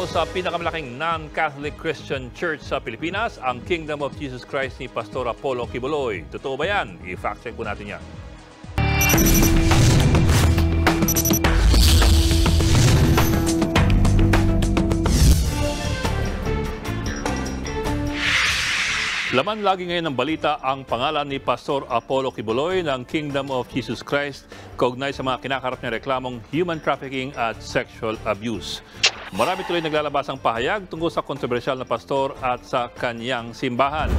daw sa pinakamalaking non-Catholic Christian Church sa Pilipinas, ang Kingdom of Jesus Christ ni Pastor Apollo Quiboloy. Totoo ba yan? I-fact check po natin yan. Laman lagi ngayon ng balita ang pangalan ni Pastor Apollo Quiboloy ng Kingdom of Jesus Christ kaugnay sa mga kinakarap niya reklamong human trafficking at sexual abuse. Marami tuloy naglalabas ang pahayag tungkol sa kontrobersyal na pastor at sa kanyang simbahan.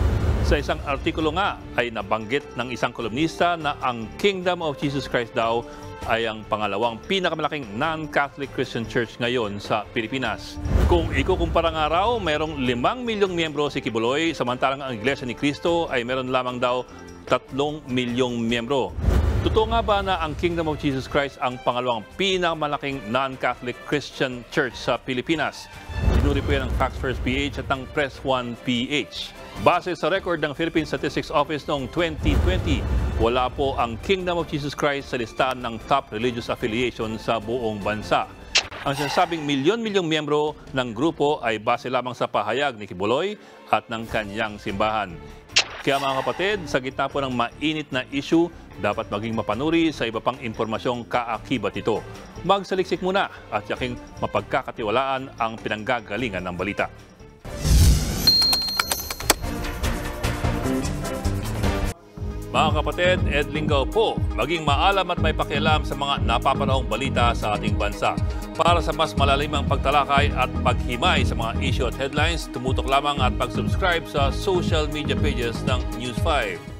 Sa isang artikulo nga ay nabanggit ng isang kolumnista na ang Kingdom of Jesus Christ daw ay ang pangalawang pinakamalaking non-Catholic Christian Church ngayon sa Pilipinas. Kung ikukumpara nga raw, mayroong 5 milyong miyembro si Quiboloy, samantalang ang Iglesia ni Cristo ay meron lamang daw 3 milyong miyembro. Totoo nga ba na ang Kingdom of Jesus Christ ang pangalawang pinakamalaking non-Catholic Christian Church sa Pilipinas? Sinuri po yan ng Facts First PH at ng Press 1 PH. Base sa record ng Philippine Statistics Office noong 2020, wala po ang Kingdom of Jesus Christ sa listahan ng top religious affiliation sa buong bansa. Ang sinasabing milyon-milyong miyembro ng grupo ay base lamang sa pahayag ni Quiboloy at ng kanyang simbahan. Kaya mga kapatid, sa gitna po ng mainit na issue, dapat maging mapanuri sa iba pang impormasyong kaakibat ito. Magsaliksik muna at yaking mapagkakatiwalaan ang pinanggagalingan ng balita. Mga kapatid, Ed Lingaw po, maging maalam at may pakialam sa mga napapanahong balita sa ating bansa. Para sa mas malalimang pagtalakay at paghimay sa mga issue at headlines, tumutok lamang at pag-subscribe sa social media pages ng News 5.